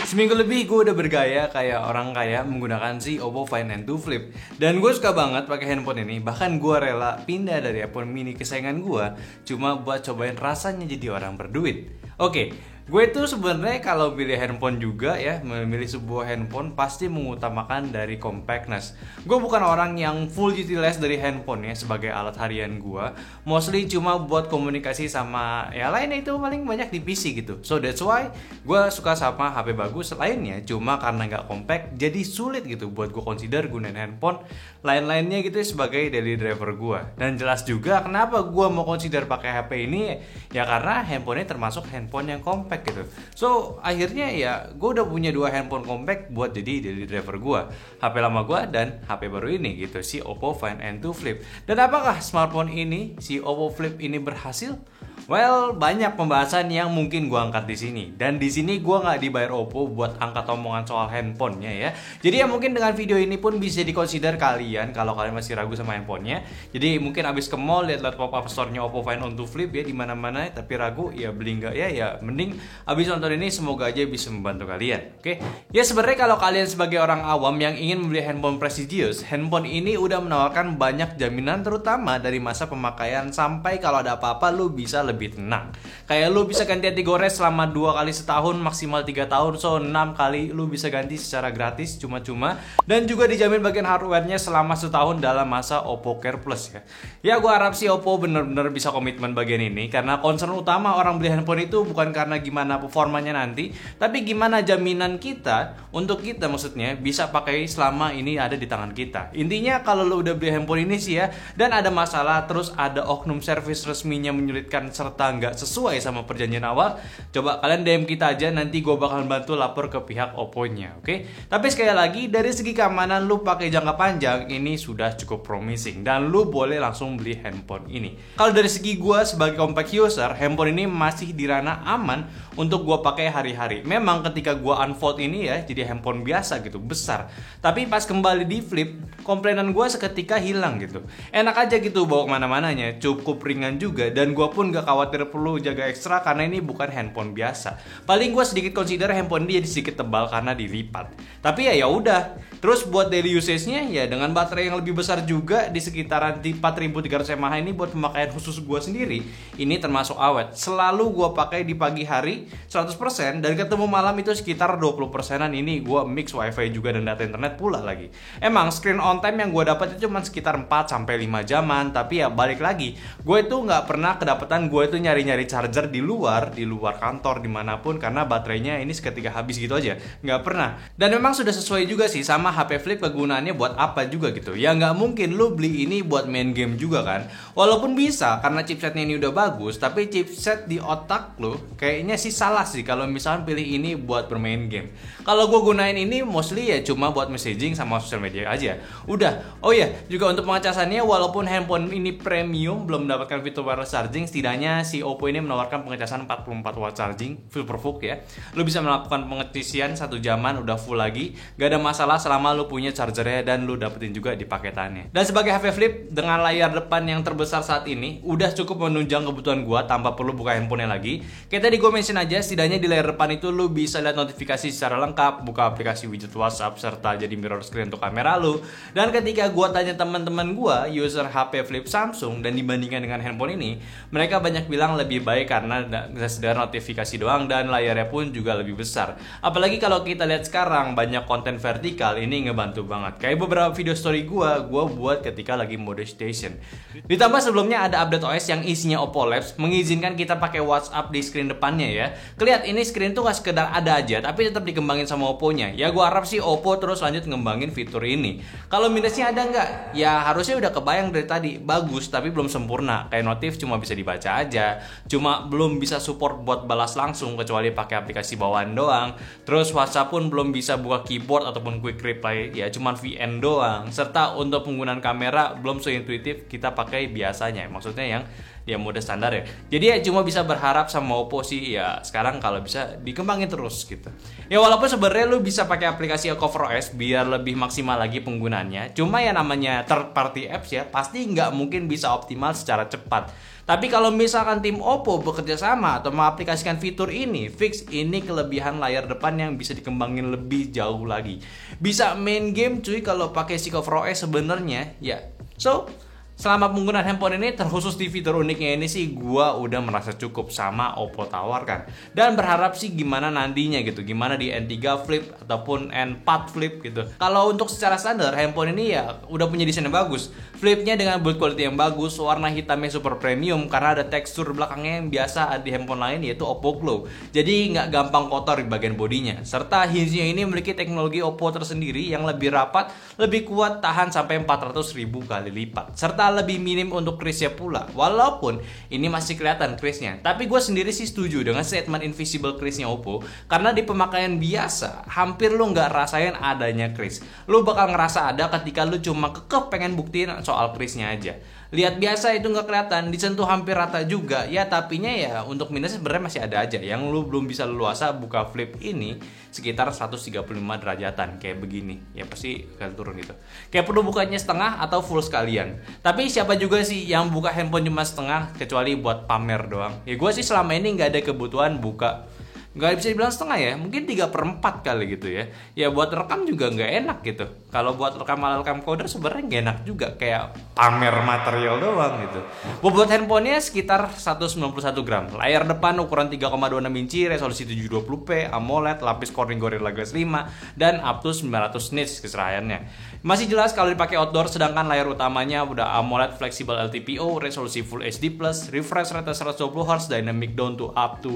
Seminggu lebih gue udah bergaya kayak orang kaya menggunakan si Oppo Find N2 Flip. Dan gue suka banget pakai handphone ini. Bahkan gue rela pindah dari iPhone mini kesayangan gue cuma buat cobain rasanya jadi orang berduit. Oke, gue tuh sebenarnya kalau pilih handphone juga ya, memilih sebuah handphone pasti mengutamakan dari compactness. Gue bukan orang yang full utilize dari handphone ya sebagai alat harian gue. Mostly cuma buat komunikasi sama ya lainnya itu paling banyak di PC gitu. So that's why gue suka sama HP bagus lainnya. Cuma karena nggak compact jadi sulit gitu buat gue consider gunain handphone lain-lainnya gitu sebagai daily driver gue. Dan jelas juga kenapa gue mau consider pakai HP ini ya karena handphonenya termasuk handphone yang compact gitu. So akhirnya ya gue udah punya dua handphone compact buat jadi daily driver gue, HP lama gue dan HP baru ini gitu, si Oppo Find N2 Flip. Dan apakah smartphone ini, si Oppo Flip ini berhasil? Well, banyak pembahasan yang mungkin gue angkat di sini. Dan di sini gue nggak dibayar Oppo buat angkat omongan soal handphonenya ya. Jadi ya mungkin dengan video ini pun bisa dikonsider kalian kalau kalian masih ragu sama handphonenya. Jadi mungkin abis ke mall lihat pop-up store-nya Oppo Find N2 Flip ya di mana-mana, tapi ragu ya beli nggak ya mending abis nonton ini semoga aja bisa membantu kalian. Oke. Ya sebenarnya kalau kalian sebagai orang awam yang ingin membeli handphone prestigious, handphone ini udah menawarkan banyak jaminan terutama dari masa pemakaian sampai kalau ada apa-apa lu bisa lebih tenang. Kayak lu bisa ganti anti gores selama 2 kali setahun, maksimal 3 tahun, so 6 kali lu bisa ganti secara gratis cuma-cuma. Dan juga dijamin bagian hardware-nya selama setahun dalam masa Oppo Care Plus ya. Ya gua harap sih Oppo bener-bener bisa komitmen bagian ini, karena concern utama orang beli handphone itu bukan karena gimana performanya nanti, tapi gimana jaminan kita untuk kita maksudnya bisa pakai selama ini ada di tangan kita. Intinya kalau lu udah beli handphone ini sih ya dan ada masalah terus ada oknum servis resminya menyulitkan serta nggak sesuai sama perjanjian awal, coba kalian DM kita aja, nanti gue bakal bantu lapor ke pihak Oppo-nya, oke? Tapi sekali lagi dari segi keamanan lu pakai jangka panjang ini sudah cukup promising dan lu boleh langsung beli handphone ini. Kalau dari segi gue sebagai compact user, handphone ini masih di ranah aman untuk gue pakai hari-hari. Memang ketika gue unfold ini ya jadi handphone biasa gitu, besar. Tapi pas kembali di flip, komplainan gue seketika hilang gitu. Enak aja gitu bawa kemana-mananya, cukup ringan juga dan gue pun gak khawatir perlu jaga ekstra karena ini bukan handphone biasa. Paling gue sedikit consider handphone ini jadi sedikit tebal karena dilipat. Tapi ya udah. Terus buat daily usage-nya ya dengan baterai yang lebih besar juga di sekitaran 4300 mAh ini buat pemakaian khusus gue sendiri, ini termasuk awet. Selalu gue pakai di pagi hari 100% dan ketemu malam itu sekitar 20%-an. Ini gue mix wifi juga dan data internet pula lagi. Emang screen on time yang gue dapat itu cuma sekitar 4-5 jaman, tapi ya balik lagi, gue itu nggak pernah kedapatan gue itu nyari-nyari charger di luar kantor dimanapun karena baterainya ini seketika habis gitu aja, nggak pernah. Dan memang sudah sesuai juga sih sama HP Flip kegunaannya buat apa juga gitu. Ya nggak mungkin lu beli ini buat main game juga kan. Walaupun bisa karena chipsetnya ini udah bagus, tapi chipset di otak lu kayaknya sih salah sih kalau misalnya pilih ini buat bermain game. Kalau gue gunain ini mostly ya cuma buat messaging sama sosial media aja. Udah. Oh iya, juga untuk pengecasannya walaupun handphone ini premium belum mendapatkan fitur wireless charging, setidaknya si Oppo ini menawarkan pengecasan 44 watt charging foolproof ya. Lu bisa melakukan pengecasian 1 jaman udah full lagi, gak ada masalah selama lu punya chargernya dan lu dapetin juga di paketannya. Dan sebagai HP Flip dengan layar depan yang terbesar saat ini udah cukup menunjang kebutuhan gua tanpa perlu buka handphonenya lagi. Kayak tadi gue mention aja, setidaknya di layar depan itu lu bisa lihat notifikasi secara lengkap, buka aplikasi widget WhatsApp serta jadi mirror screen untuk kamera lu. Dan ketika gua tanya teman-teman gua user HP Flip Samsung dan dibandingkan dengan handphone ini, mereka banyak bilang lebih baik karena sekedar notifikasi doang dan layarnya pun juga lebih besar. Apalagi kalau kita lihat sekarang banyak konten vertikal, ini ngebantu banget. Kayak beberapa video story gua buat ketika lagi mode station. Ditambah sebelumnya ada update OS yang isinya Oppo Labs mengizinkan kita pakai WhatsApp di screen depannya ya. Kelihat ini screen tuh gak sekedar ada aja, tapi tetap dikembangin sama Oppo-nya. Ya gua harap sih Oppo terus lanjut ngembangin fitur ini. Kalau minusnya ada nggak? Ya harusnya udah kebayang dari tadi, bagus tapi belum sempurna. Kayak notif cuma bisa dibaca aja, cuma belum bisa support buat balas langsung kecuali pakai aplikasi bawaan doang. Terus WhatsApp pun belum bisa buka keyboard ataupun quick reply, ya cuma VN doang. Serta untuk penggunaan kamera belum seintuitif kita pakai biasanya, maksudnya yang dia mode standar ya. Jadi ya cuma bisa berharap sama Oppo sih ya sekarang kalau bisa dikembangin terus gitu. Ya walaupun sebenarnya lu bisa pakai aplikasi CoverOS biar lebih maksimal lagi penggunaannya. Cuma ya namanya third party apps ya pasti nggak mungkin bisa optimal secara cepat. Tapi kalau misalkan tim Oppo bekerja sama atau mengaplikasikan fitur ini, fix ini kelebihan layar depan yang bisa dikembangin lebih jauh lagi. Bisa main game cuy kalau pakai si CoverOS sebenarnya ya. So, selama penggunaan handphone ini terkhusus di fitur uniknya ini sih gua udah merasa cukup sama Oppo tawarkan. Dan berharap sih gimana nantinya gitu, gimana di N3 Flip ataupun N4 Flip gitu. Kalau untuk secara standar handphone ini ya udah punya desain yang bagus. Flipnya dengan build quality yang bagus, warna hitamnya super premium karena ada tekstur belakangnya yang biasa di handphone lain yaitu Oppo Glow. Jadi nggak gampang kotor di bagian bodinya. Serta hinge-nya ini memiliki teknologi Oppo tersendiri yang lebih rapat, lebih kuat, tahan sampai 400.000 kali lipat. Serta lebih minim untuk crease-nya pula. Walaupun ini masih kelihatan crease-nya, tapi gue sendiri sih setuju dengan statement invisible crease-nya Oppo karena di pemakaian biasa hampir lu nggak rasain adanya crease. Lu bakal ngerasa ada ketika lu cuma kekeh pengen buktiin soal crease-nya aja. Lihat biasa itu nggak kelihatan, disentuh hampir rata juga ya, tapinya ya untuk minusnya sebenarnya masih ada aja. Yang lu belum bisa leluasa buka flip ini sekitar 135 derajatan kayak begini ya, pasti akan turun gitu. Kayak perlu bukanya setengah atau full sekalian. Tapi siapa juga sih yang buka handphone cuma setengah kecuali buat pamer doang. Ya gue sih selama ini nggak ada kebutuhan buka, nggak bisa dibilang setengah ya, mungkin 3/4 kali gitu ya. Ya buat rekam juga nggak enak gitu. Kalau buat rekam camcorder sebenarnya nggak enak juga, kayak pamer material doang gitu. Bobot handphonenya sekitar 191 gram. Layar depan ukuran 3,26 inci, resolusi 720p, AMOLED, lapis Corning Gorilla Glass 5, dan up to 900 nits keserayannya. Masih jelas kalau dipakai outdoor, sedangkan layar utamanya udah AMOLED Flexible LTPO, resolusi Full HD+, refresh rate 120Hz, dynamic down to 1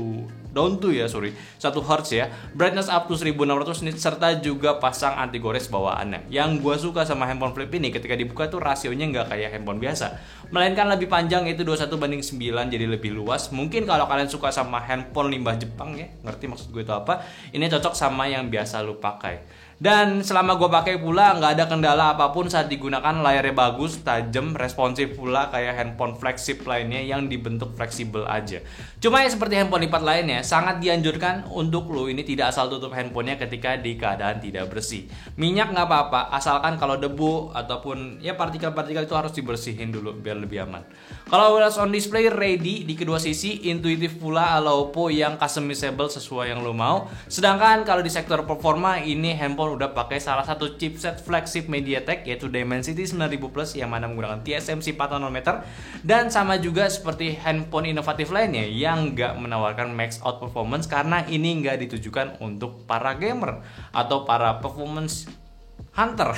Hz ya, brightness up to 1600 nits, serta juga pasang anti gores bawaannya. Yang gue suka sama handphone flip ini ketika dibuka tuh rasionya nggak kayak handphone biasa, melainkan lebih panjang, yaitu 21:9, jadi lebih luas. Mungkin kalau kalian suka sama handphone limbah Jepang ya, ngerti maksud gue itu apa, ini cocok sama yang biasa lu pakai. Dan selama gue pakai pula nggak ada kendala apapun saat digunakan. Layarnya bagus, tajam, responsif pula kayak handphone flagship lainnya yang dibentuk fleksibel aja. Cuma ya seperti handphone lipat lainnya, sangat dianjurkan untuk lo ini tidak asal tutup handphonenya ketika di keadaan tidak bersih. Minyak nggak apa-apa, asalkan kalau debu ataupun ya partikel-partikel itu harus dibersihin dulu biar lebih aman. Kalau Always on Display ready di kedua sisi, intuitif pula ala Oppo yang customizable sesuai yang lo mau. Sedangkan kalau di sektor performa ini handphone udah pakai salah satu chipset flagship MediaTek yaitu Dimensity 9000 Plus yang mana menggunakan TSMC 4 nanometer, dan sama juga seperti handphone inovatif lainnya yang nggak menawarkan max out performance karena ini nggak ditujukan untuk para gamer atau para performance hunter.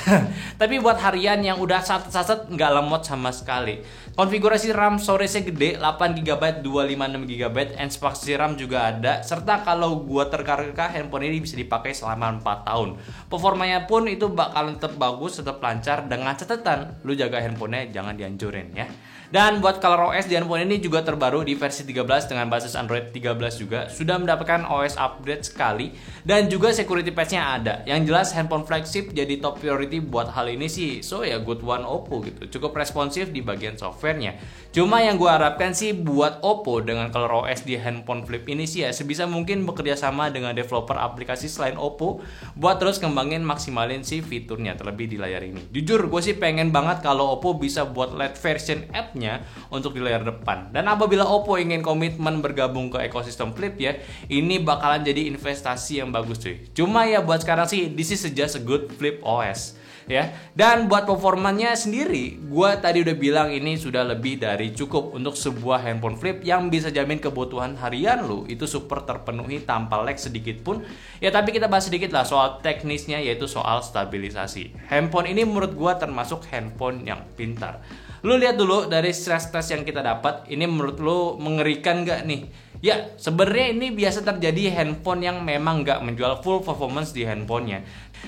Tapi buat harian yang udah saset-saset nggak lemot sama sekali. Konfigurasi RAM storage-nya gede, 8GB, 256GB, and spasi RAM juga ada. Serta kalau gua terkarga, handphone ini bisa dipakai selama 4 tahun. Performanya pun itu bakalan tetap bagus, tetap lancar, dengan catatan lu jaga handphonenya jangan dihancurin ya. Dan buat ColorOS di handphone ini juga terbaru di versi 13 dengan basis Android 13 juga. Sudah mendapatkan OS update sekali, dan juga security patch-nya ada. Yang jelas handphone flagship jadi top priority buat hal ini sih. So ya good one Oppo gitu. Cukup responsif di bagian softwarenya. Cuma yang gue harapkan sih buat Oppo dengan ColorOS di handphone flip ini sih ya sebisa mungkin bekerja sama dengan developer aplikasi selain Oppo buat terus kembangin maksimalin si fiturnya terlebih di layar ini. Jujur gue sih pengen banget kalau Oppo bisa buat LED version app-nya untuk di layar depan. Dan apabila Oppo ingin komitmen bergabung ke ekosistem flip ya, ini bakalan jadi investasi yang bagus cuy. Cuma ya buat sekarang sih this is just a good flip OS ya. Dan buat performanya sendiri, gue tadi udah bilang ini sudah lebih dari cukup untuk sebuah handphone flip yang bisa jamin kebutuhan harian lu itu super terpenuhi tanpa lag sedikit pun ya. Tapi kita bahas sedikit lah soal teknisnya, yaitu soal stabilisasi. Handphone ini menurut gue termasuk handphone yang pintar. Lu lihat dulu dari stress test yang kita dapat, ini menurut lu mengerikan gak nih? Ya, sebenarnya ini biasa terjadi handphone yang memang gak menjual full performance di handphonenya.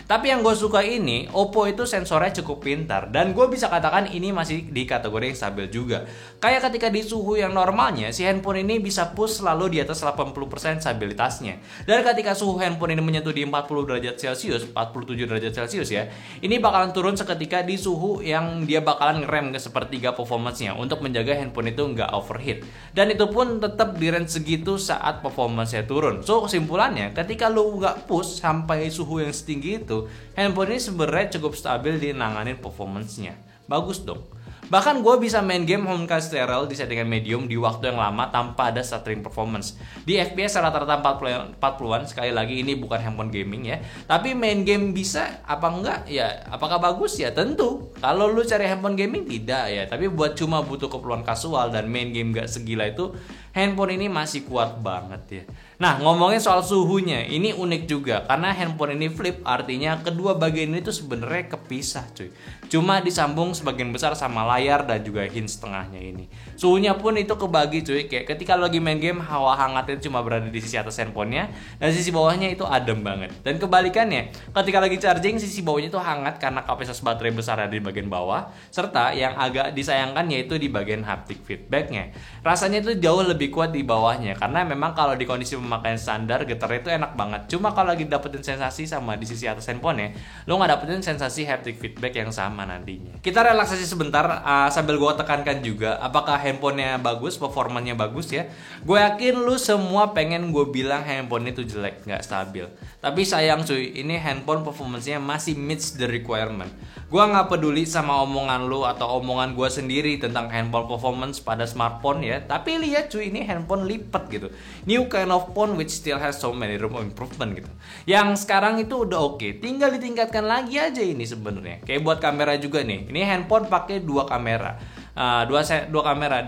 Tapi yang gue suka ini, Oppo itu sensornya cukup pintar dan gue bisa katakan ini masih di kategori yang stabil juga. Kayak ketika di suhu yang normalnya, si handphone ini bisa push selalu di atas 80% stabilitasnya. Dan ketika suhu handphone ini menyentuh di 40 derajat Celcius, 47 derajat Celcius ya, ini bakalan turun seketika di suhu yang dia bakalan ngerem ke sepertiga performance-nya untuk menjaga handphone itu nggak overheat. Dan itu pun tetap di range segitu saat performance-nya turun. So kesimpulannya, ketika lu nggak push sampai suhu yang setinggi itu, handphone ini sebenarnya cukup stabil di nanganin performance-nya. Bagus dong. Bahkan gue bisa main game Honkai Star Rail di settingan medium di waktu yang lama tanpa ada stuttering performance. Di FPS rata-rata 40-an, sekali lagi ini bukan handphone gaming ya. Tapi main game bisa apa enggak? Ya, apakah bagus? Ya tentu. Kalau lu cari handphone gaming tidak ya. Tapi buat cuma butuh keperluan kasual dan main game gak segila itu, handphone ini masih kuat banget ya. Nah, ngomongin soal suhunya, ini unik juga karena handphone ini flip, artinya kedua bagian ini tuh sebenarnya kepisah cuy. Cuma disambung sebagian besar sama layar dan juga hinge tengahnya ini. Suhunya pun itu kebagi cuy, kayak ketika lo lagi main game hawa hangatnya cuma berada di sisi atas handphonenya dan sisi bawahnya itu adem banget. Dan kebalikannya, ketika lagi charging sisi bawahnya itu hangat karena kapasitas baterai besar ada di bagian bawah, serta yang agak disayangkan yaitu di bagian haptic feedbacknya. Rasanya itu jauh lebih kuat di bawahnya karena memang kalau di kondisi pemakaian standar getarnya itu enak banget. Cuma kalau lagi dapetin sensasi sama di sisi atas handphonenya, lo nggak dapetin sensasi haptic feedback yang sama nantinya. Kita relaksasi sebentar sambil gue tekankan juga apakah handphonenya bagus, performanya bagus ya. Gue yakin lu semua pengen gue bilang handphone itu jelek, nggak stabil. Tapi sayang cuy, ini handphone performance-nya masih meets the requirement. Gue nggak peduli sama omongan lu atau omongan gue sendiri tentang handphone performance pada smartphone ya. Tapi lihat cuy, ini handphone lipat gitu. New kind of phone which still has so many room of improvement gitu. Yang sekarang itu udah oke, tinggal ditingkatkan lagi aja ini sebenarnya. Kayak buat kamera juga nih. Ini handphone pakai dua kamera. Dua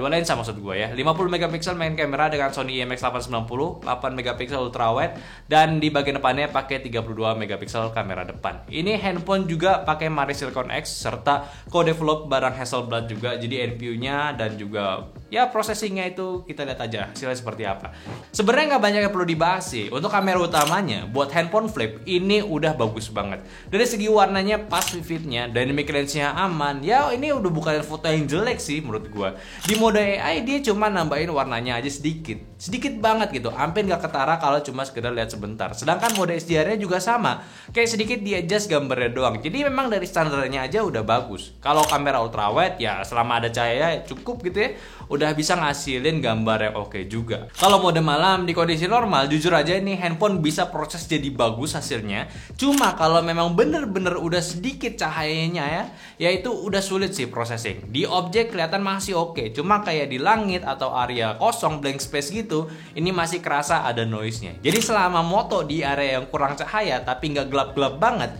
lensa maksud gue ya. 50 megapiksel main kamera dengan Sony IMX890, 8 megapiksel ultrawide, dan di bagian depannya pakai 32 megapiksel kamera depan. Ini handphone juga pakai Mari Silicon X serta co-develop barang Hasselblad juga. Jadi NPU-nya dan juga ya processingnya itu kita lihat aja hasilnya seperti apa. Sebenarnya nggak banyak yang perlu dibahas sih. Untuk kamera utamanya buat handphone flip ini udah bagus banget. Dari segi warnanya pas vividnya, dynamic range-nya aman. Ya ini udah bukan foto yang jelek sih menurut gua. Di mode AI dia cuma nambahin warnanya aja sedikit banget gitu, hampir nggak ketara kalau cuma sekedar lihat sebentar. Sedangkan mode HDR-nya juga sama, kayak sedikit di adjust gambarnya doang. Jadi memang dari standarnya aja udah bagus. Kalau kamera ultrawide ya selama ada cahaya cukup gitu ya, udah bisa ngasilin gambar yang oke juga. Kalau mode malam di kondisi normal, jujur aja ini handphone bisa proses jadi bagus hasilnya. Cuma kalau memang bener-bener udah sedikit cahayanya ya itu udah sulit sih processing. Di objek kelihatan masih oke, cuma kayak di langit atau area kosong blank space gitu, ini masih kerasa ada noise-nya. Jadi selama moto di area yang kurang cahaya tapi nggak gelap-gelap banget,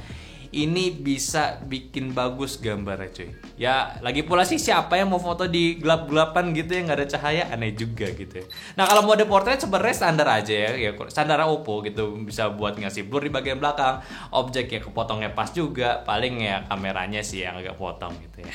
ini bisa bikin bagus gambarnya cuy. Ya lagi pula sih siapa yang mau foto di gelap-gelapan gitu yang nggak ada cahaya, aneh juga gitu ya. Nah kalau mode portrait sebenarnya standar aja ya standar Oppo gitu, bisa buat ngasih blur di bagian belakang, objek yang kepotongnya pas juga, paling ya kameranya sih yang agak potong gitu ya.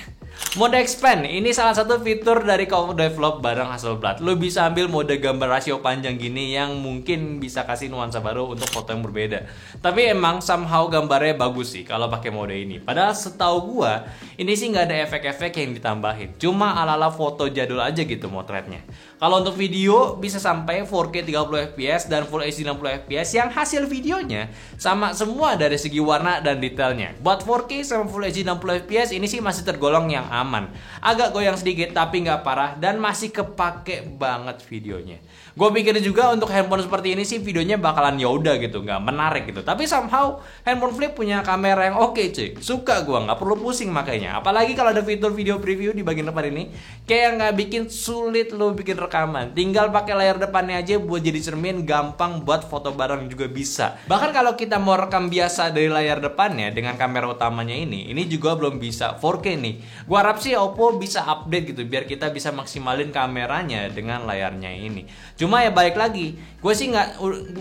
Mode expand ini salah satu fitur dari co-develop bareng Hasselblad. Lo bisa ambil mode gambar rasio panjang gini yang mungkin bisa kasih nuansa baru untuk foto yang berbeda. Tapi emang somehow gambarnya bagus sih kalau pakai mode ini. Padahal setahu gua ini sih nggak ada efek-efek yang ditambahin. Cuma ala-ala foto jadul aja gitu motretnya. Kalau untuk video bisa sampai 4K 30 fps dan Full HD 60 fps yang hasil videonya sama semua dari segi warna dan detailnya. Buat 4K sama Full HD 60 fps ini sih masih tergolong yang aman. Agak goyang sedikit tapi nggak parah dan masih kepake banget videonya. Gue pikir juga untuk handphone seperti ini sih videonya bakalan yaudah gitu, nggak menarik gitu. Tapi somehow handphone flip punya kamera yang oke cuy. Suka gue, nggak perlu pusing makanya. Apalagi kalau ada fitur video preview di bagian depan ini, kayak nggak bikin sulit lo bikin rekaman. Tinggal pakai layar depannya aja buat jadi cermin, gampang buat foto bareng juga bisa. Bahkan kalau kita mau rekam biasa dari layar depannya dengan kamera utamanya ini juga belum bisa 4K nih. Gue harap sih Oppo bisa update gitu biar kita bisa maksimalin kameranya dengan layarnya ini. Cuma ya balik lagi, gue sih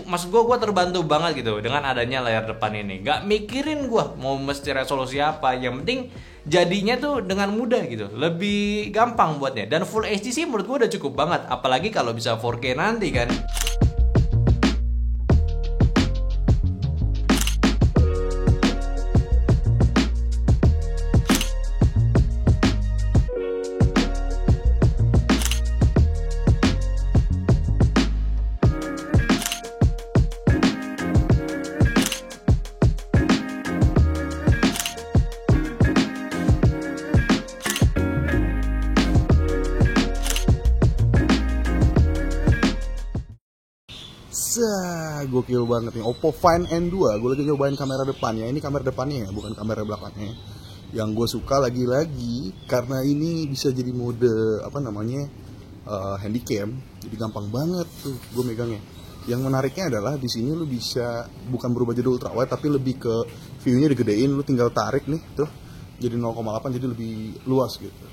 maksud gue terbantu banget gitu dengan adanya layar depan ini. Gak mikirin gue mau mesti resolusi apa, yang penting jadinya tuh dengan mudah gitu, lebih gampang buatnya. Dan Full HD sih menurut gue udah cukup banget, apalagi kalau bisa 4K nanti kan. Gokil banget nih. Oppo Find N2. Gue lagi nyobain kamera depannya. Ini kamera depannya ya, bukan kamera belakangnya. Yang gue suka lagi-lagi karena ini bisa jadi mode handycam. Jadi gampang banget tuh gue megangnya. Yang menariknya adalah di sini lu bisa bukan berubah jadi ultrawide, tapi lebih ke view-nya digedein. Lu tinggal tarik nih tuh, jadi 0,8, jadi lebih luas gitu.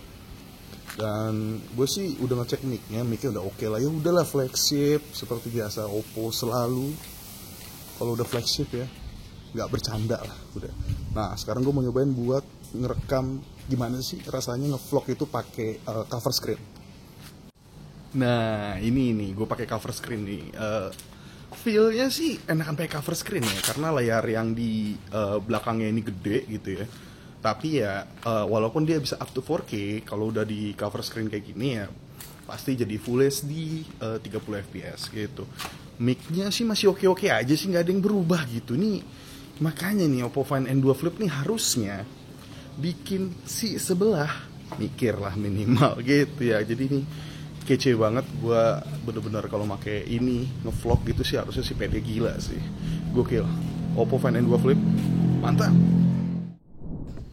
Dan gue sih udah ngecek mic-nya udah oke lah. Ya udahlah, flagship seperti biasa Oppo selalu. Kalau udah flagship ya nggak bercanda lah udah. Nah sekarang gue mau nyobain buat ngerekam gimana sih rasanya ngevlog itu pakai cover screen. Nah ini nih gue pakai cover screen nih. Feel-nya sih enakan pakai cover screen ya, karena layar yang di belakangnya ini gede gitu ya. Tapi ya walaupun dia bisa up to 4K, kalau udah di cover screen kayak gini ya pasti jadi Full HD 30 fps gitu. Mic-nya sih masih oke-oke aja sih, nggak ada yang berubah gitu nih. Makanya nih Oppo Find N2 Flip nih harusnya bikin si sebelah mikir lah minimal gitu ya. Jadi nih kece banget, gue bener-bener kalau make ini ngevlog gitu sih harusnya sih pede gila sih. Gokil. Oppo Find N2 Flip mantap.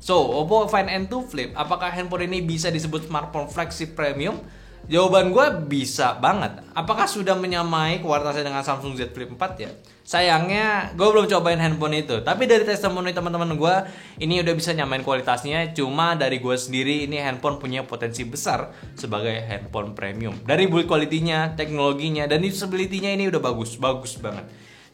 So, Oppo Find N2 Flip, apakah handphone ini bisa disebut smartphone flagship premium? Jawaban gue bisa banget. Apakah sudah menyamai kualitasnya dengan Samsung Z Flip 4 ya? Sayangnya gue belum cobain handphone itu. Tapi dari testimoni teman-teman gue, ini udah bisa nyamain kualitasnya. Cuma dari gue sendiri, ini handphone punya potensi besar sebagai handphone premium. Dari build quality-nya, teknologinya, dan usability-nya ini udah bagus banget.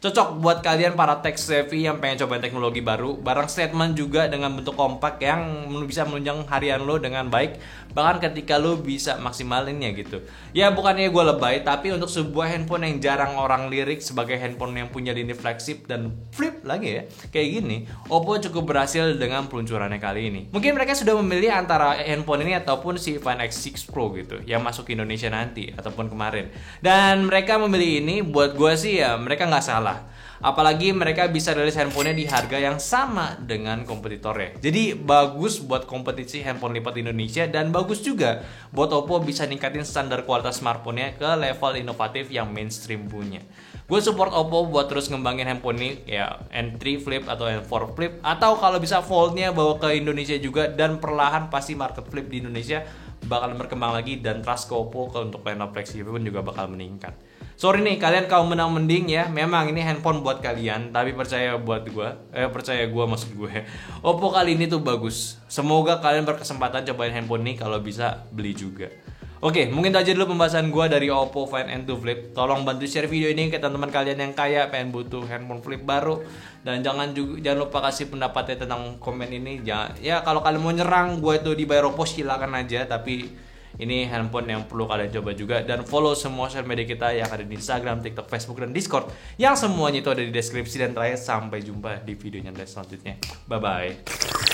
Cocok buat kalian para tech savvy yang pengen cobain teknologi baru. Barang statement juga dengan bentuk kompak yang bisa menunjang harian lo dengan baik, bahkan ketika lo bisa maksimalinnya gitu. Ya bukannya gue lebay, tapi untuk sebuah handphone yang jarang orang lirik sebagai handphone yang punya lini flagship dan flip lagi ya kayak gini, Oppo cukup berhasil dengan peluncurannya kali ini. Mungkin mereka sudah memilih antara handphone ini ataupun si Find X6 Pro gitu yang masuk ke Indonesia nanti ataupun kemarin. Dan mereka memilih ini, buat gue sih ya mereka nggak salah. Apalagi mereka bisa rilis handphonenya di harga yang sama dengan kompetitornya. Jadi bagus buat kompetisi handphone lipat Indonesia, dan bagus juga buat Oppo bisa ningkatin standar kualitas smartphone-nya ke level inovatif yang mainstream punya. Gue support Oppo buat terus ngembangin handphone ini ya, N3 Flip atau N4 Flip, atau kalau bisa Fold-nya bawa ke Indonesia juga, dan perlahan pasti market flip di Indonesia bakal berkembang lagi, dan trust ke Oppo untuk lineup flagship pun juga bakal meningkat. Sorry nih kalian kaum menang mending ya, memang ini handphone buat kalian, tapi percaya gue maksud gue, Oppo kali ini tuh bagus. Semoga kalian berkesempatan cobain handphone ini, kalau bisa beli juga. Oke, mungkin itu aja dulu pembahasan gue dari Oppo Find N2 Flip. Tolong bantu share video ini ke teman-teman kalian yang kaya pengen butuh handphone flip baru, dan jangan lupa kasih pendapatnya tentang komen ini. Ya kalau kalian mau nyerang gue itu dibayar Oppo silakan aja, tapi ini handphone yang perlu kalian coba juga. Dan follow semua sosial media kita yang ada di Instagram, TikTok, Facebook, dan Discord, yang semuanya itu ada di deskripsi. Dan terakhir, sampai jumpa di videonya selanjutnya. Bye-bye.